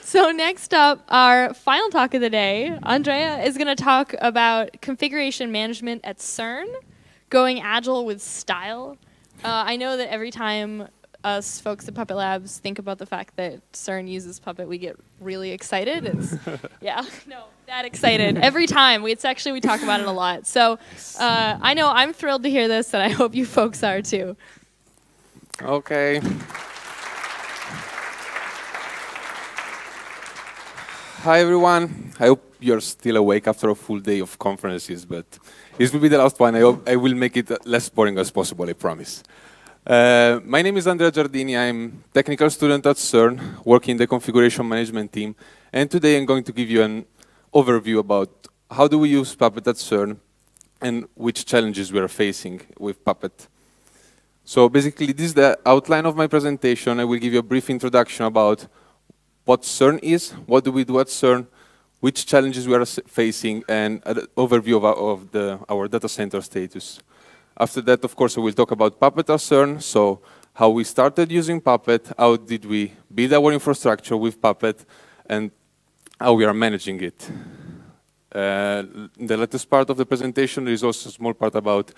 So next up, our final talk of the day, Andrea is going to talk about configuration management at CERN, going agile with style. I know that every time us folks at Puppet Labs think about the fact that CERN uses Puppet, we get really excited. It's, yeah, no, that excited. Every time. We talk about it a lot. So I know I'm thrilled to hear this, and I hope you folks are too. Okay. Hi, everyone. I hope you're still awake after a full day of conferences, but this will be the last one. I hope I will make it less boring as possible, I promise. My name is Andrea Giardini. I'm a technical student at CERN, working in the configuration management team. And today I'm going to give you an overview about how do we use Puppet at CERN and which challenges we are facing with Puppet. So basically, this is the outline of my presentation. I will give you a brief introduction about what CERN is, what do we do at CERN, which challenges we are facing, and an overview of our data center status. After that, of course, I will talk about Puppet at CERN, so how we started using Puppet, how did we build our infrastructure with Puppet, and how we are managing it. In the latest part of the presentation, there is also a small part about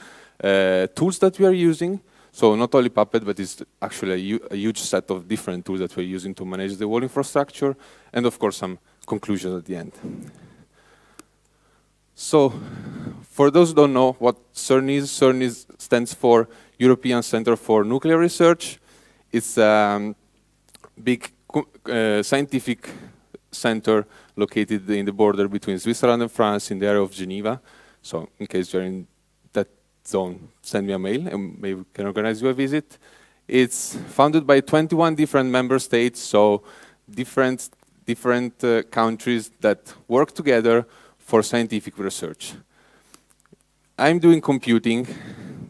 tools that we are using. So not only Puppet, but it's actually a huge set of different tools that we're using to manage the whole infrastructure, and of course some conclusions at the end. So for those who don't know what CERN stands for European Center for Nuclear Research. It's a big scientific center located in the border between Switzerland and France in the area of Geneva. So in case you're in that zone, send me a mail and maybe we can organize you a visit. It's founded by 21 different member states, so different countries that work together for scientific research. I'm doing computing,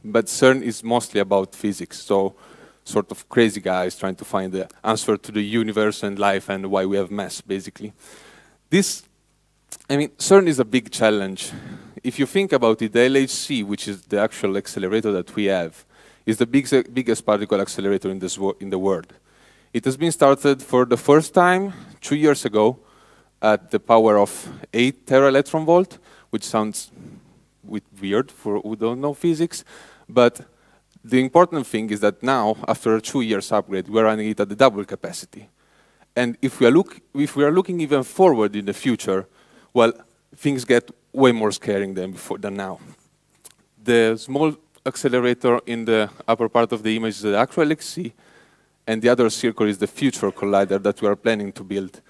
but CERN is mostly about physics, so sort of crazy guys trying to find the answer to the universe and life and why we have mass, basically. CERN is a big challenge. If you think about it, the LHC, which is the actual accelerator that we have, is the biggest particle accelerator in the world. It has been started for the first time 2 years ago at the power of 8 tera-electron volt, which sounds weird for who don't know physics, but the important thing is that now, after a 2 years upgrade, we're running it at the double capacity. And if we are looking even forward in the future, well, things get way more scary than now. The small accelerator in the upper part of the image is the actual LHC, and the other circle is the future collider that we are planning to build.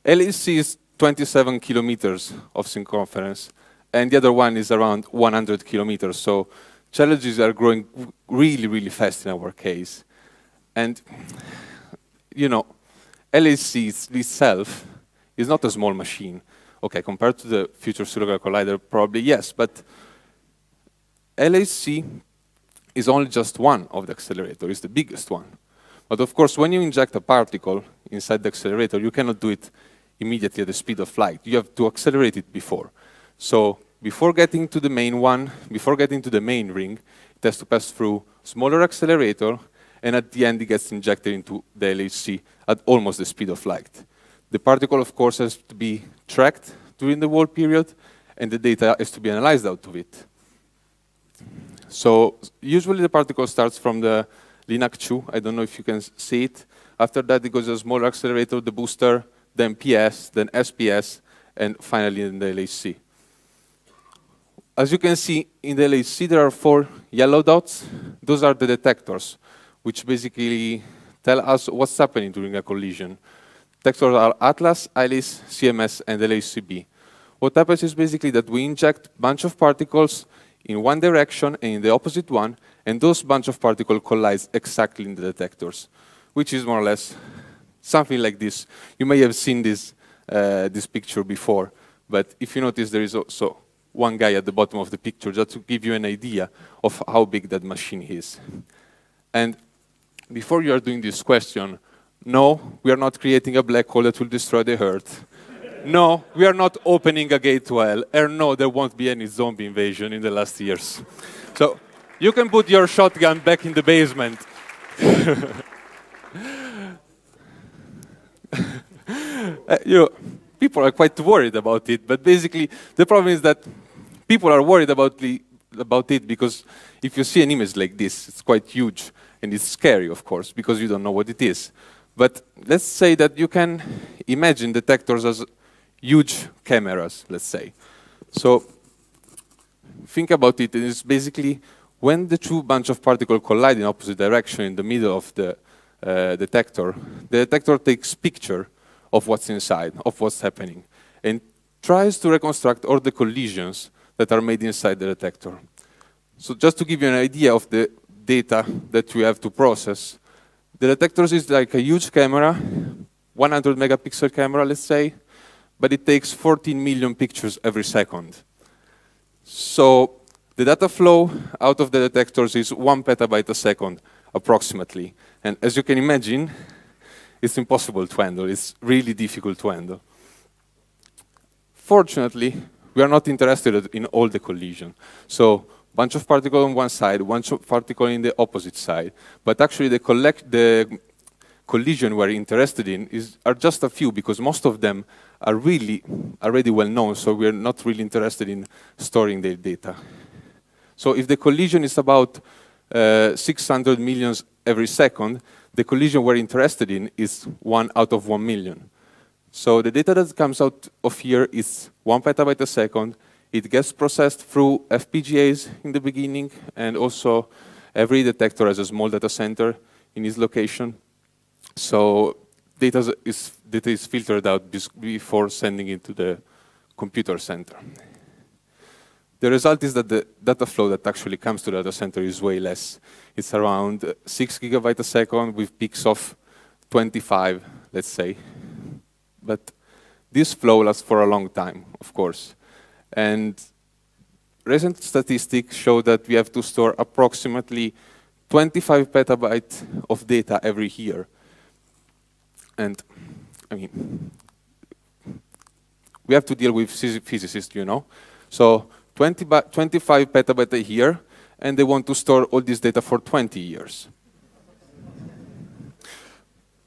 LHC is 27 kilometers of circumference, and the other one is around 100 kilometers. So challenges are growing really, really fast in our case. And, LHC itself is not a small machine. Okay, compared to the Future Pseudo Collider, probably yes, but LHC is only just one of the accelerator, it's the biggest one. But of course, when you inject a particle inside the accelerator, you cannot do it immediately at the speed of light. You have to accelerate it before. So before getting to the main one, before getting to the main ring, it has to pass through smaller accelerator, and at the end it gets injected into the LHC at almost the speed of light. The particle, of course, has to be tracked during the whole period, and the data has to be analyzed out of it. So usually the particle starts from the LINAC-2. I don't know if you can see it. After that, it goes to a smaller accelerator, the booster, then PS, then SPS, and finally in the LHC. As you can see, in the LHC, there are 4 yellow dots. Those are the detectors, which basically tell us what's happening during a collision. Detectors are Atlas, ILIS, CMS, and LHCb. What happens is basically that we inject a bunch of particles in one direction and in the opposite one, and those bunch of particles collide exactly in the detectors, which is more or less something like this. You may have seen this picture before, but if you notice, there is also one guy at the bottom of the picture, just to give you an idea of how big that machine is. And before you are doing this question, no, we are not creating a black hole that will destroy the Earth. No, we are not opening a gate to hell. And no, there won't be any zombie invasion in the last years. So you can put your shotgun back in the basement. You know, people are quite worried about it, but basically the problem is that people are worried about it because if you see an image like this, it's quite huge and it's scary, of course, because you don't know what it is. But let's say that you can imagine detectors as huge cameras, let's say. So think about it. It's basically when the two bunch of particles collide in opposite direction in the middle of the detector takes picture of what's inside, of what's happening, and tries to reconstruct all the collisions that are made inside the detector. So just to give you an idea of the data that we have to process, the detectors is like a huge camera, 100 megapixel camera, let's say, but it takes 14 million pictures every second. So the data flow out of the detectors is 1 petabyte a second, approximately. And as you can imagine, it's impossible to handle. It's really difficult to handle. Fortunately, we are not interested in all the collision. So bunch of particles on one side, bunch of particles in the opposite side. But actually, the collision we're interested in are just a few, because most of them are really already well known, so we're not really interested in storing their data. So if the collision is about 600 million every second, the collision we're interested in is 1 out of 1 million. So the data that comes out of here is 1 petabyte a second. It gets processed through FPGAs in the beginning, and also every detector has a small data center in its location. So data is filtered out before sending it to the computer center. The result is that the data flow that actually comes to the data center is way less. It's around 6 gigabytes a second with peaks of 25, let's say. But this flow lasts for a long time, of course. And recent statistics show that we have to store approximately 25 petabytes of data every year. And, I mean, we have to deal with physicists, you know. So 25 petabytes a year, and they want to store all this data for 20 years.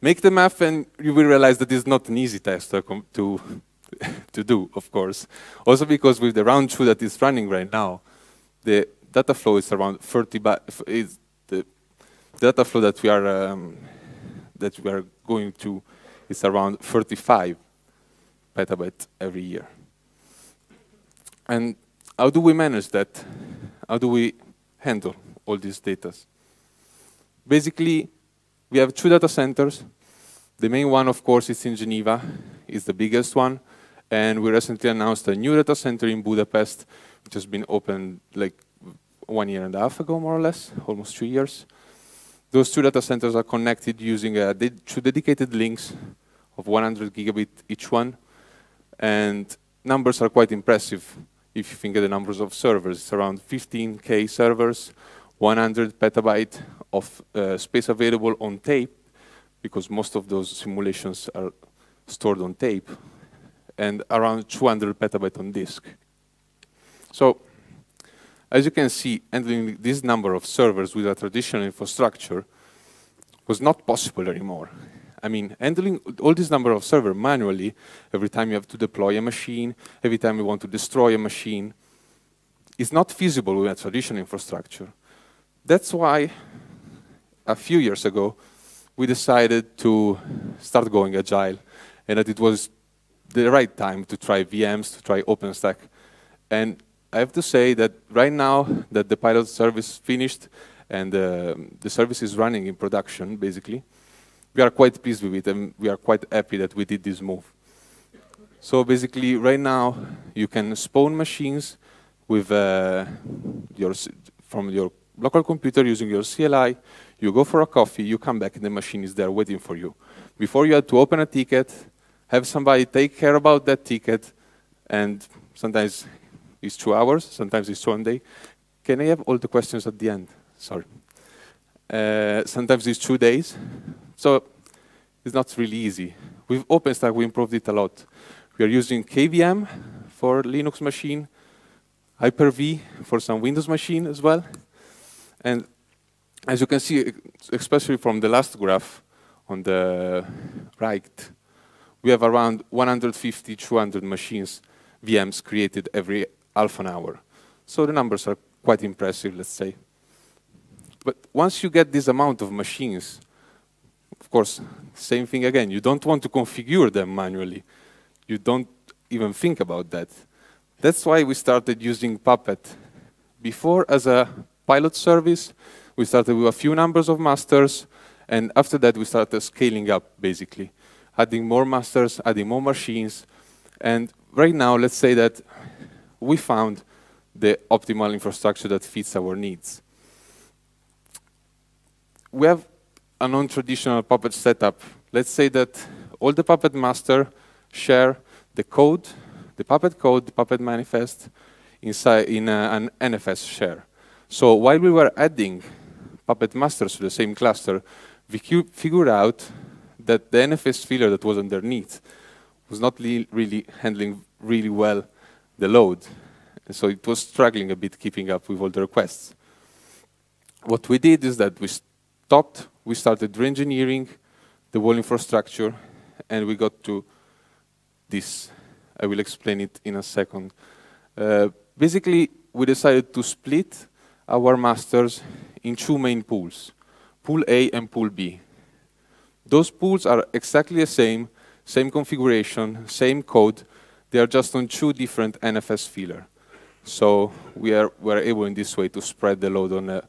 Make the math, and you will realize that it's not an easy task to do, of course. Also because with the round 2 that is running right now, the data flow is around 30. The data flow that we are going to is around 35 petabytes every year. And how do we manage that? How do we handle all these data? Basically, we have 2 data centers. The main one, of course, is in Geneva. It's the biggest one. And we recently announced a new data center in Budapest, which has been opened like 1.5 years ago, more or less, almost 3 years. Those 2 data centers are connected using 2 dedicated links of 100 gigabit each one. And numbers are quite impressive if you think of the numbers of servers. It's around 15K servers, 100 petabyte of space available on tape, because most of those simulations are stored on tape, and around 200 petabyte on disk. So, as you can see, handling this number of servers with a traditional infrastructure was not possible anymore. I mean, handling all this number of servers manually, every time you have to deploy a machine, every time you want to destroy a machine, is not feasible with a traditional infrastructure. That's why, a few years ago, we decided to start going agile, and that it was the right time to try VMs, to try Openstack. And I have to say that right now that the pilot service finished and the service is running in production, basically, we are quite pleased with it, and we are quite happy that we did this move. So basically, right now, you can spawn machines with from your local computer using your CLI. You go for a coffee, you come back, and the machine is there waiting for you. Before you had to open a ticket, have somebody take care about that ticket, and sometimes it's 2 hours, sometimes it's 1 day. Can I have all the questions at the end? Sorry. Sometimes it's 2 days. So it's not really easy. With Openstack, we improved it a lot. We are using KVM for Linux machine, Hyper-V for some Windows machine as well. And As you can see, especially from the last graph on the right, we have around 150, 200 machines, VMs created every half an hour. So the numbers are quite impressive, let's say. But once you get this amount of machines, of course, same thing again. You don't want to configure them manually. You don't even think about that. That's why we started using Puppet. Before, as a pilot service, we started with a few numbers of masters, and after that, we started scaling up, basically, adding more masters, adding more machines. And right now, let's say that we found the optimal infrastructure that fits our needs. We have a non-traditional Puppet setup. Let's say that all the Puppet master share the code, the Puppet manifest, inside in an NFS share. So while we were adding Puppet masters to the same cluster, we figured out that the NFS filler that was underneath was not really handling really well the load. And so it was struggling a bit keeping up with all the requests. What we did is that we started re-engineering the whole infrastructure, and we got to this. I will explain it in a second. Basically, we decided to split our masters in two main pools, Pool A and Pool B. Those pools are exactly the same configuration, same code. They are just on two different NFS filler. So we're able in this way to spread the load on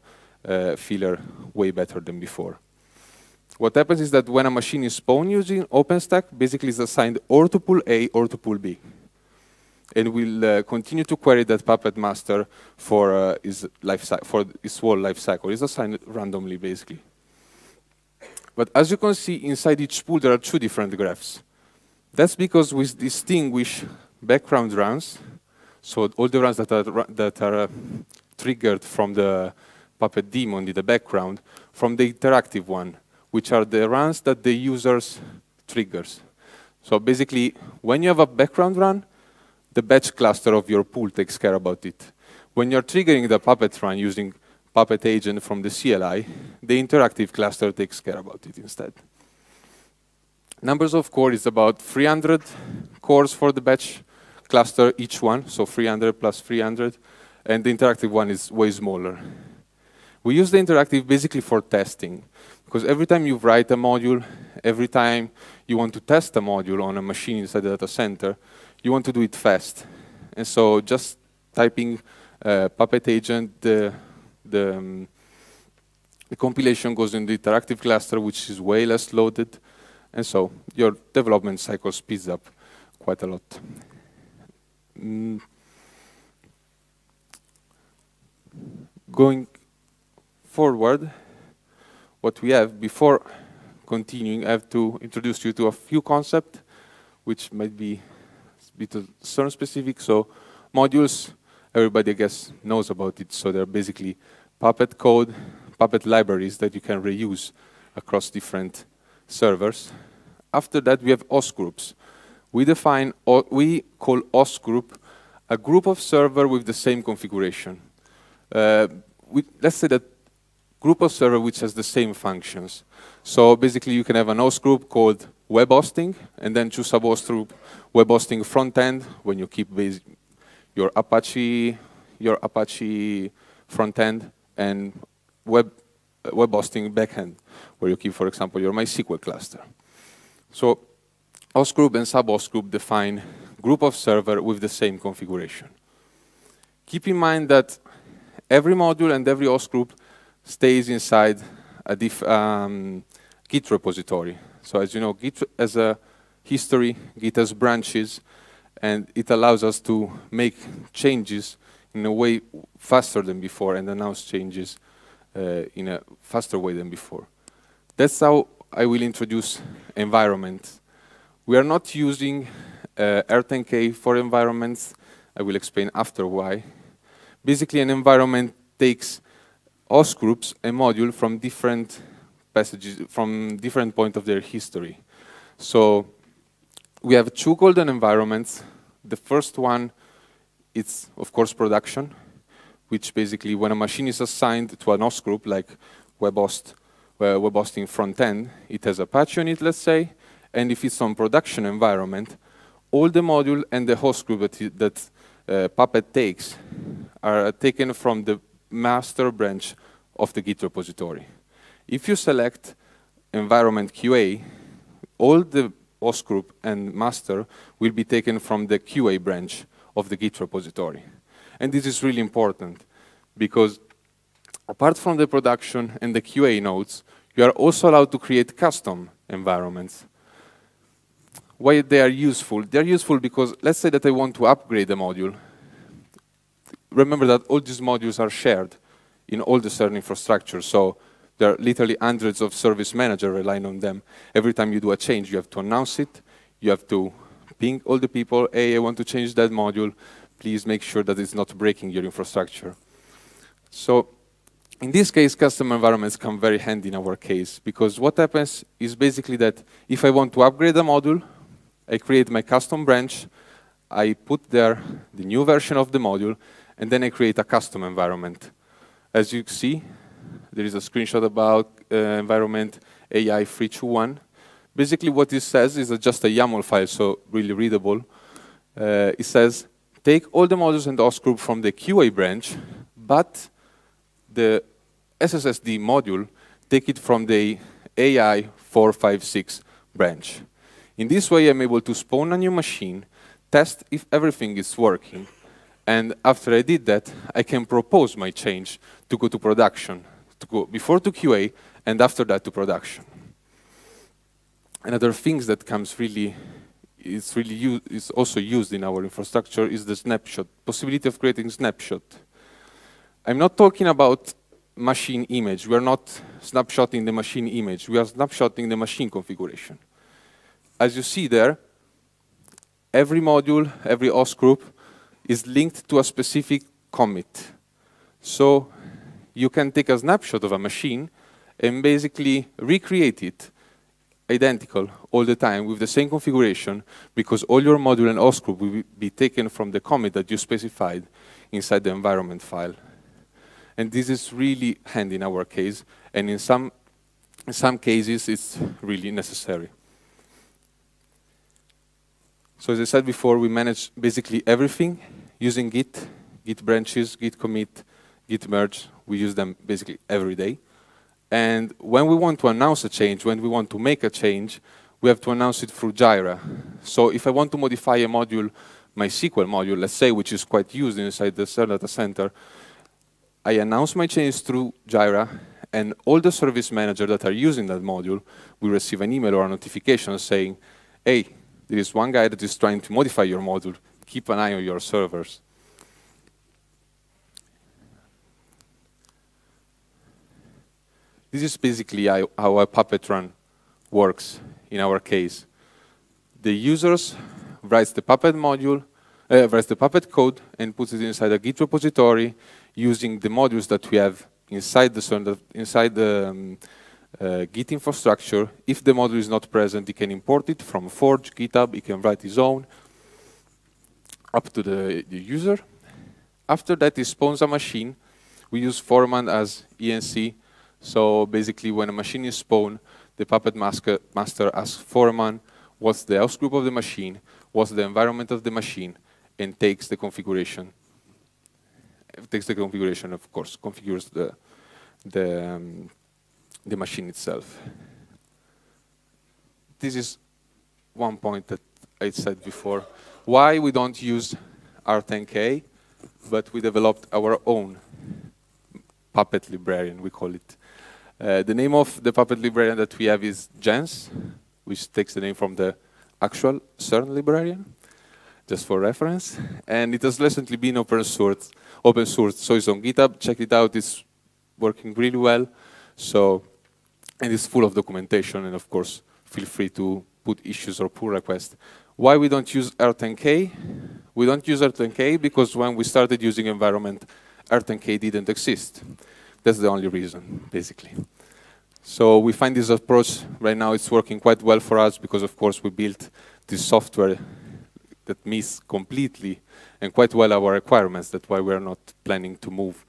a filler way better than before. What happens is that when a machine is spawned using Openstack, basically it's assigned or to Pool A or to Pool B. And we'll continue to query that Puppet master for its whole life cycle. It's assigned randomly, basically. But as you can see, inside each pool, there are two different graphs. That's because we distinguish background runs, so all the runs that are triggered from the Puppet daemon in the background, from the interactive one, which are the runs that the users triggers. So basically, when you have a background run, the batch cluster of your pool takes care about it. When you're triggering the Puppet run using Puppet agent from the CLI, the interactive cluster takes care about it instead. Numbers of core is about 300 cores for the batch cluster, each one, so 300 plus 300, and the interactive one is way smaller. We use the interactive basically for testing, because every time you write a module, every time you want to test a module on a machine inside the data center, you want to do it fast. And so just typing Puppet agent, the compilation goes in the interactive cluster, which is way less loaded. And so your development cycle speeds up quite a lot. Going forward, what we have, before continuing, I have to introduce you to a few concepts, which might be a bit CERN specific. So modules, everybody, I guess, knows about it. So they're basically Puppet code, Puppet libraries that you can reuse across different servers. After that, we have host groups. We call host group a group of server with the same configuration. Let's say that group of server which has the same functions. So basically, you can have an host group called web hosting, and then two sub-host group, web hosting front end, when you keep your Apache front end, and web hosting backend, where you keep, for example, your MySQL cluster. So host group and sub-host group define group of server with the same configuration. Keep in mind that every module and every host group stays inside a Git repository. So as you know, Git has a history, Git has branches, and it allows us to make changes in a way faster than before and announce changes in a faster way than before. That's how I will introduce environment. We are not using R10K for environments. I will explain after why. Basically, an environment takes host groups and module from different passages, from different points of their history. So we have two golden environments. The first one, it's of course production, which basically when a machine is assigned to an host group, like web hosting front end, it has Apache on it, let's say, and if it's on production environment, all the module and the host group that Puppet takes are taken from the master branch of the Git repository. If you select environment QA, all the host group and master will be taken from the QA branch of the Git repository. And this is really important because apart from the production and the QA nodes, you are also allowed to create custom environments. Why they are useful? They are useful because let's say that I want to upgrade a module. Remember that all these modules are shared in all the CERN infrastructure, so there are literally hundreds of service managers relying on them. Every time you do a change, you have to announce it. You have to ping all the people, hey, I want to change that module. Please make sure that it's not breaking your infrastructure. So in this case, custom environments come very handy in our case, because what happens is basically that if I want to upgrade a module, I create my custom branch, I put there the new version of the module, and then I create a custom environment. As you see, there is a screenshot about environment AI321. Basically what this says is just a YAML file, so really readable. It says, take all the modules and host group from the QA branch, but the SSSD module, take it from the AI456 branch. In this way, I'm able to spawn a new machine, test if everything is working, and after I did that, I can propose my change to go to production, to go before to QA, and after that to production. Another thing that comes is also used in our infrastructure is the snapshot, possibility of creating snapshot. I'm not talking about machine image. We are not snapshotting the machine image. We are snapshotting the machine configuration. As you see there, every module, every host group is linked to a specific commit. So you can take a snapshot of a machine and basically recreate it identical all the time with the same configuration, because all your module and host group will be taken from the commit that you specified inside the environment file. And this is really handy in our case, and in some cases it's really necessary. So as I said before, we manage basically everything using Git, Git branches, Git commit, Git merge. We use them basically every day. And when we want to announce a change, when we want to make a change, we have to announce it through Jira. So if I want to modify a module, my SQL module, let's say, which is quite used inside the CERN data center, I announce my change through Jira, and all the service managers that are using that module will receive an email or a notification saying, hey, there is one guy that is trying to modify your module. Keep an eye on your servers. This is basically how a Puppet run works in our case. The users writes the Puppet module, writes the Puppet code and puts it inside a Git repository using the modules that we have inside the Git infrastructure. If the module is not present, he can import it from Forge, GitHub, he can write his own up to the user. After that, he spawns a machine. We use Foreman as ENC. So basically, when a machine is spawned, the Puppet master asks Foreman what's the host group of the machine, what's the environment of the machine, and takes the configuration. Of course, configures the machine itself. This is one point that I said before. Why we don't use R10K, but we developed our own Puppet Librarian, we call it. The name of the Puppet Librarian that we have is Jens, which takes the name from the actual CERN Librarian, just for reference. And it has recently been open source, so it's on GitHub. Check it out, it's working really well. So, and it's full of documentation, and of course, feel free to put issues or pull requests. Why we don't use R10K? We don't use R10K because when we started using environment, R10K didn't exist. That's the only reason, basically. So we find this approach, right now it's working quite well for us because, of course, we built this software that meets completely and quite well our requirements. That's why we're not planning to move,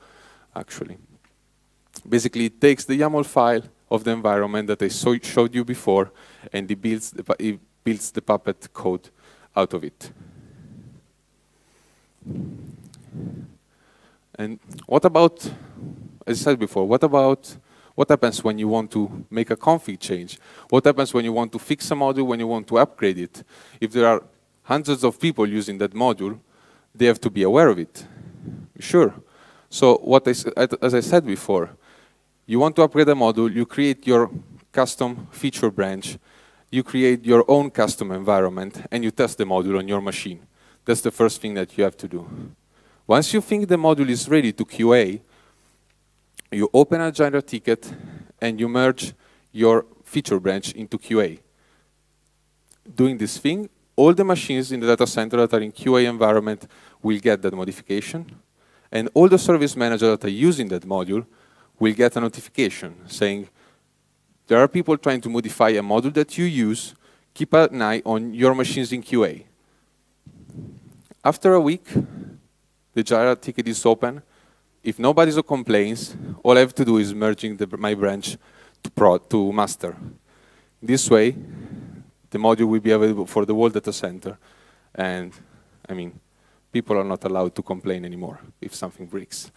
actually. Basically, it takes the YAML file of the environment that I showed you before, and it builds the Puppet code out of it. And what about, as I said before, what happens when you want to make a config change? What happens when you want to fix a module, when you want to upgrade it? If there are hundreds of people using that module, they have to be aware of it. Sure. So as I said before, you want to upgrade a module, you create your custom feature branch, you create your own custom environment, and you test the module on your machine. That's the first thing that you have to do. Once you think the module is ready to QA, you open a Jira ticket, and you merge your feature branch into QA. Doing this thing, all the machines in the data center that are in QA environment will get that modification, and all the service managers that are using that module will get a notification saying, there are people trying to modify a module that you use, keep an eye on your machines in QA. After a week, the Jira ticket is open. If nobody complains, all I have to do is merging my branch to master. This way, the module will be available for the whole data center. And I mean, people are not allowed to complain anymore if something breaks,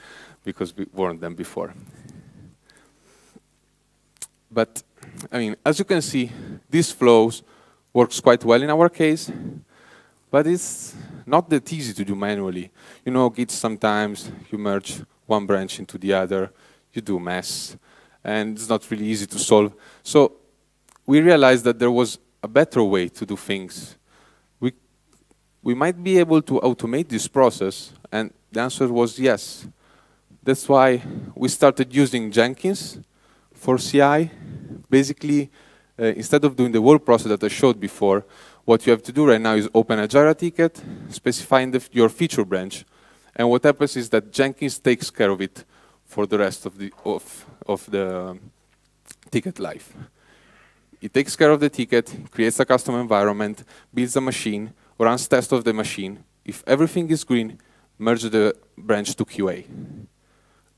because we warned them before. But I mean, as you can see, this flows works quite well in our case, but it's not that easy to do manually. You know, Git sometimes you merge one branch into the other, you do mess, and it's not really easy to solve. So we realized that there was a better way to do things. We might be able to automate this process, and the answer was yes. That's why we started using Jenkins for CI. Basically, instead of doing the whole process that I showed before, what you have to do right now is open a Jira ticket, specifying your feature branch, and what happens is that Jenkins takes care of it for the rest of the ticket life. It takes care of the ticket, creates a custom environment, builds a machine, runs tests of the machine. If everything is green, merge the branch to QA.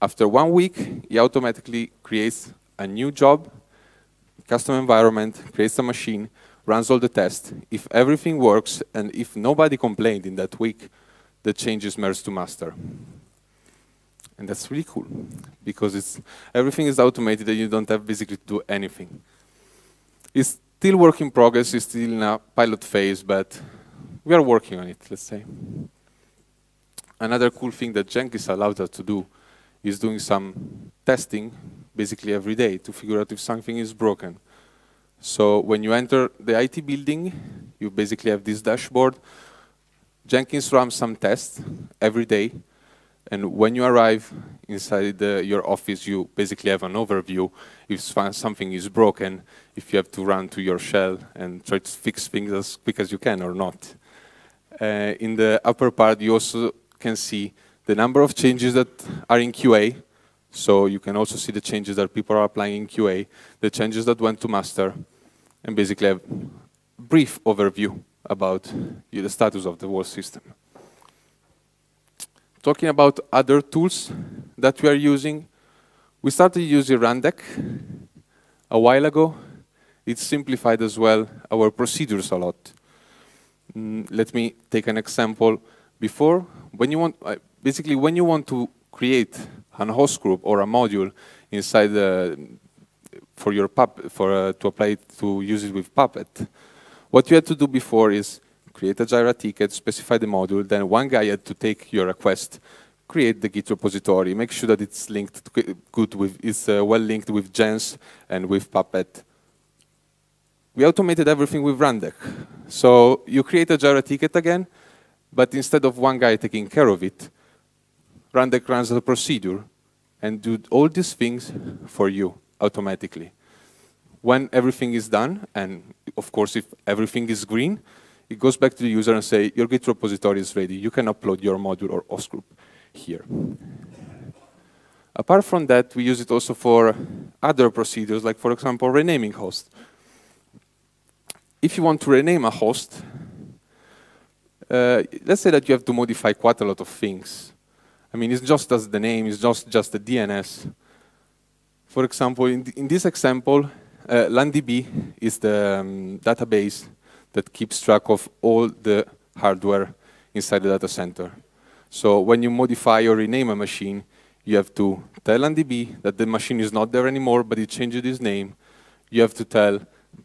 After 1 week, he automatically creates a new job, custom environment, creates a machine, runs all the tests. If everything works, and if nobody complained in that week, the changes merge to master. And that's really cool, because everything is automated and you don't have basically to do anything. It's still work in progress, it's still in a pilot phase, but we are working on it, let's say. Another cool thing that Jenkins allows us to do is doing some testing basically every day to figure out if something is broken. So when you enter the IT building, you basically have this dashboard. Jenkins runs some tests every day. And when you arrive inside your office, you basically have an overview if something is broken, if you have to run to your shell and try to fix things as quick as you can or not. In the upper part, you also can see the number of changes that are in QA. So you can also see the changes that people are applying in QA, the changes that went to master, and basically have a brief overview about the status of the whole system. Talking about other tools that we are using, we started using Rundeck a while ago. It simplified as well our procedures a lot. Let me take an example. Before, when you want to create an host group or a module inside for your to apply it, to use it with Puppet, what you had to do before is create a Jira ticket, specify the module, then one guy had to take your request, create the Git repository, make sure that it's linked it's well linked with Jens and with Puppet. We automated everything with Rundeck. So you create a Jira ticket again, but instead of one guy taking care of it, Rundeck runs the procedure and do all these things for you automatically. When everything is done, and of course if everything is green, it goes back to the user and say, your Git repository is ready. You can upload your module or host group here. Apart from that, we use it also for other procedures, like for example, renaming host. If you want to rename a host, let's say that you have to modify quite a lot of things. I mean, it's just as the name, it's just the DNS. For example, in this example, LANDB is the database that keeps track of all the hardware inside the data center. So when you modify or rename a machine, you have to tell LANDB that the machine is not there anymore, but it changed its name. You have to tell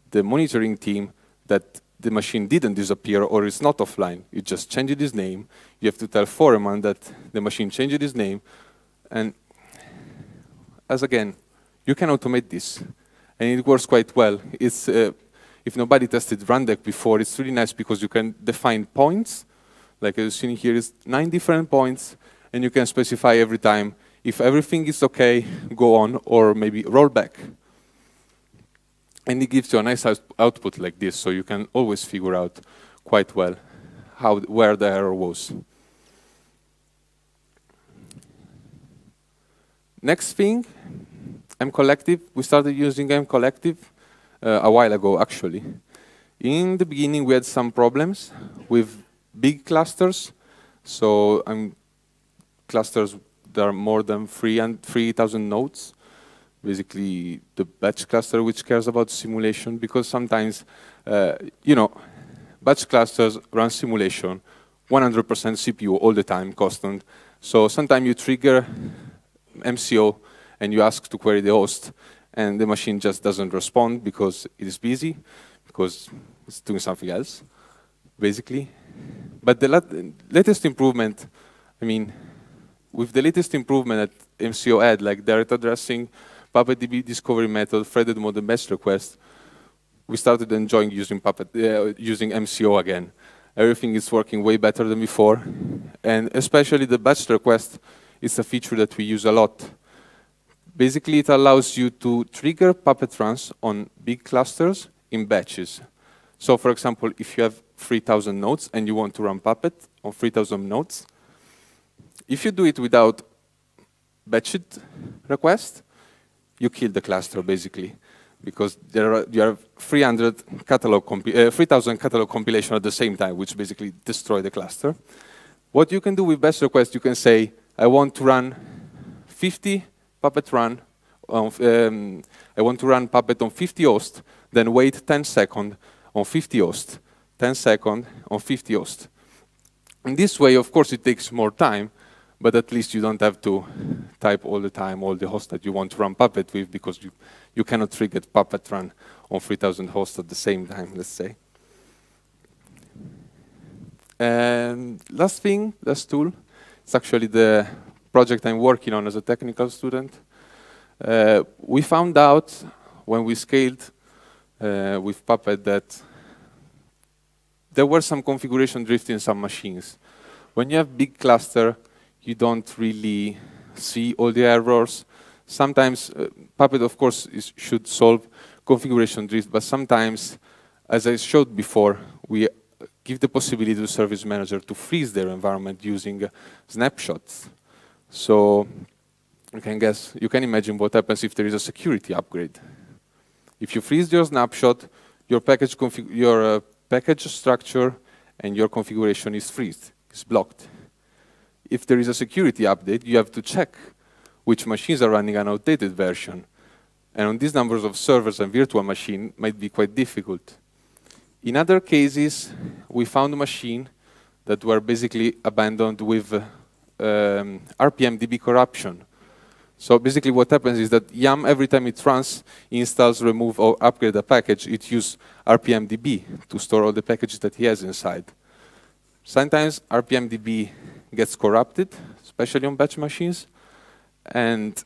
the monitoring team that the machine didn't disappear or is not offline. It just changed its name. You have to tell Foreman that the machine changed its name. And as again, you can automate this. And it works quite well. It's, if nobody tested Rundeck before, it's really nice because you can define points. Like as you've seen here, is 9 different points. And you can specify every time if everything is OK, go on, or maybe roll back. And it gives you a nice output like this, so you can always figure out quite well where the error was. Next thing, mCollective. We started using mCollective a while ago, actually. In the beginning, we had some problems with big clusters. So clusters that are more than 3,000 nodes. Basically, the batch cluster, which cares about simulation, because sometimes, batch clusters run simulation 100% CPU all the time, constant. So sometimes you trigger MCO and you ask to query the host, and the machine just doesn't respond because it is busy, because it's doing something else, basically. But the latest improvement, with the latest improvement that MCO had, like direct addressing, PuppetDB discovery method, threaded mode, and batch request, we started enjoying using using MCO again. Everything is working way better than before, and especially the batch request is a feature that we use a lot. Basically, it allows you to trigger Puppet runs on big clusters in batches. So, for example, if you have 3,000 nodes and you want to run Puppet on 3,000 nodes, if you do it without batched request, you kill the cluster, basically, because you have 3,000 catalog compilation at the same time, which basically destroy the cluster. What you can do with batch request, you can say, I want to run 50 Puppet run. I want to run Puppet on 50 hosts, then wait 10 seconds on 50 hosts, 10 seconds on 50 hosts. In this way, of course, it takes more time, but at least you don't have to type all the time all the hosts that you want to run Puppet with, because you cannot trigger Puppet run on 3,000 hosts at the same time, let's say. And last tool, it's actually the project I'm working on as a technical student. We found out when we scaled with Puppet that there were some configuration drift in some machines. When you have big cluster, you don't really see all the errors. Sometimes Puppet, of course, should solve configuration drift, but sometimes, as I showed before, we give the possibility to the service manager to freeze their environment using snapshots. So you can imagine what happens if there is a security upgrade. If you freeze your snapshot, your package structure and your configuration is freezed, is blocked. If there is a security update, you have to check which machines are running an outdated version. And on these numbers of servers and virtual machine might be quite difficult. In other cases, we found a machine that were basically abandoned with RPMDB corruption. So basically what happens is that YAM, every time it runs, installs, remove, or upgrade a package, it uses RPMDB to store all the packages that he has inside. Sometimes RPMDB gets corrupted, especially on batch machines, and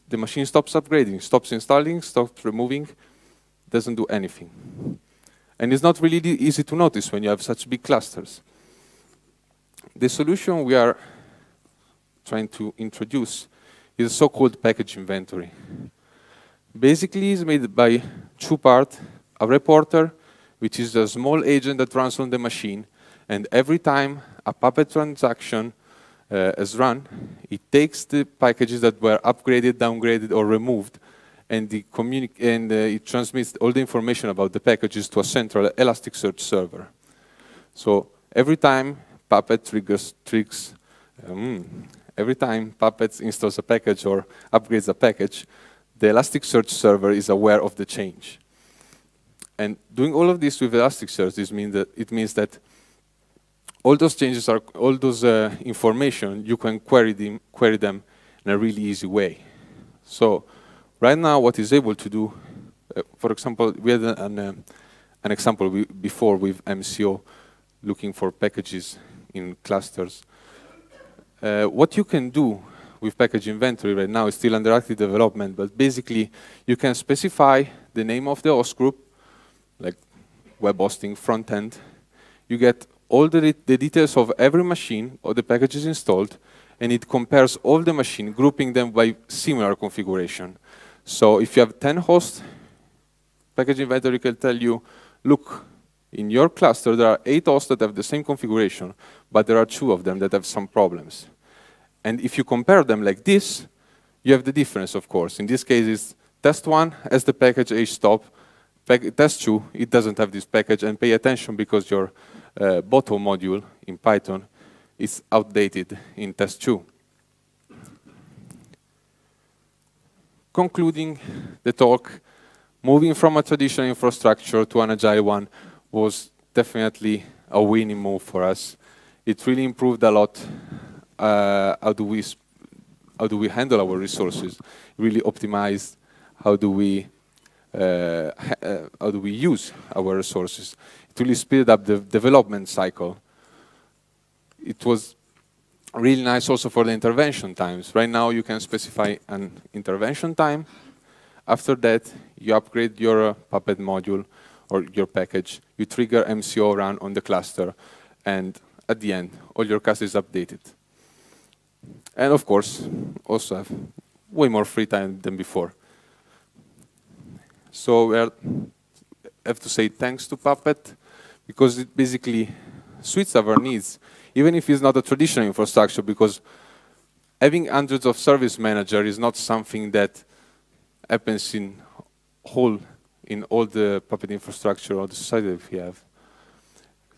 the machine stops upgrading, stops installing, stops removing, doesn't do anything. And it's not really easy to notice when you have such big clusters. The solution we are trying to introduce is a so-called package inventory. Basically, it's made by two parts: a reporter, which is a small agent that runs on the machine, and every time a Puppet transaction is run, it takes the packages that were upgraded, downgraded, or removed, and it transmits all the information about the packages to a central Elasticsearch server. So every time Puppet triggers Every time Puppet installs a package or upgrades a package, the Elasticsearch server is aware of the change. And doing all of this with Elasticsearch it means that all those changes are, all those information, you can query them in a really easy way. So right now, what is able to do, for example, we had an example before with MCO looking for packages in clusters. What you can do with package inventory right now is still under active development, but basically you can specify the name of the host group, like web hosting front end. You get all the details of every machine or the packages installed, and it compares all the machines, grouping them by similar configuration. So if you have 10 hosts, package inventory can tell you, look, in your cluster there are 8 hosts that have the same configuration, but there are 2 of them that have some problems. And if you compare them like this, you have the difference, of course. In this case, it's test 1 has the package htop, test 2, it doesn't have this package, and pay attention because your bottom module in Python is outdated in test 2. Concluding the talk, moving from a traditional infrastructure to an agile one was definitely a winning move for us. It really improved a lot how do we handle our resources, really optimized how do we use our resources. It really speeded up the development cycle. It was really nice also for the intervention times. Right now you can specify an intervention time. After that, you upgrade your Puppet module or your package. You trigger MCO run on the cluster. And at the end, all your cast is updated. And of course, also have way more free time than before. So we have to say thanks to Puppet because it basically suits our needs, even if it's not a traditional infrastructure, because having hundreds of service managers is not something that happens in all the Puppet infrastructure or the society that we have.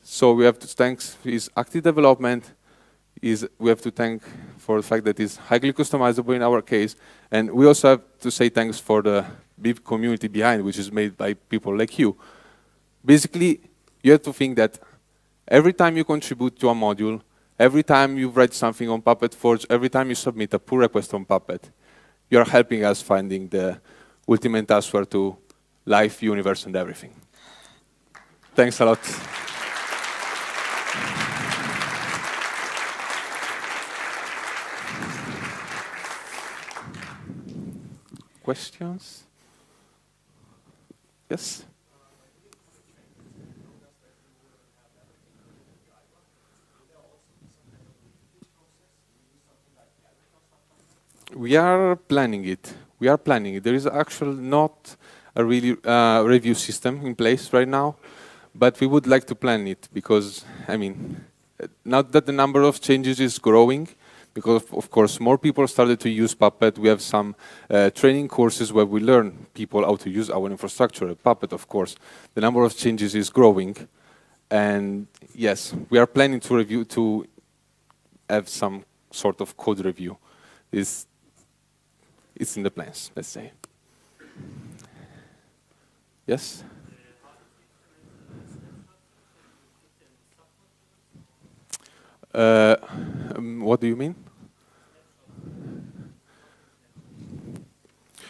So we have to thank his active development. We have to thank for the fact that it's highly customizable in our case, and we also have to say thanks for the big community behind, which is made by people like you. Basically, you have to think that every time you contribute to a module, every time you write something on Puppet Forge, every time you submit a pull request on Puppet, you're helping us finding the ultimate answer to life, universe, and everything. Thanks a lot. Questions? Yes? We are planning it. We are planning it. There is actually not a really review system in place right now, but we would like to plan it because, I mean, now that the number of changes is growing, because of course more people started to use Puppet. We have some training courses where we learn people how to use our infrastructure. Puppet, of course, the number of changes is growing, and yes, we are planning to have some sort of code review. It's in the plans, let's say. Yes? What do you mean?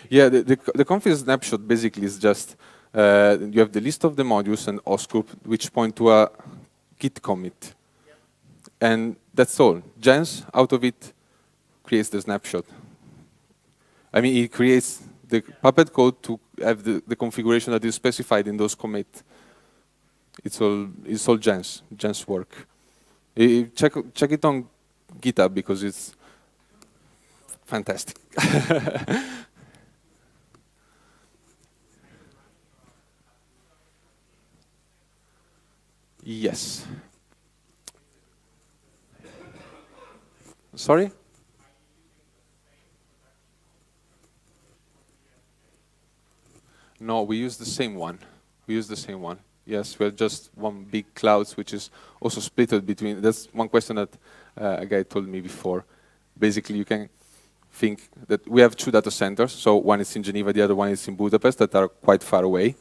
Yeah, the config snapshot basically is just you have the list of the modules and host group which point to a Git commit. And that's all. Jens, out of it, creates the snapshot. I mean, it creates the Puppet code to have the configuration that is specified in those commits. It's all Jens work. Check it on GitHub because it's fantastic. Yes. Sorry? No, we use the same one. We use the same one. Yes, we're just one big cloud, which is also split between. That's one question that a guy told me before. Basically, you can think that we have two data centers. So one is in Geneva, the other one is in Budapest, that are quite far away.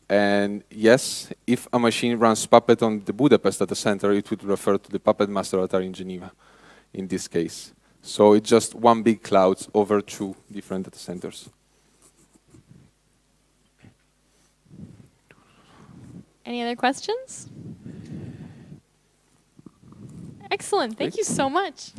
And yes, if a machine runs Puppet on the Budapest data center, it would refer to the Puppet master that are in Geneva, in this case. So it's just one big cloud over two different data centers. Any other questions? Excellent. Thank you so much.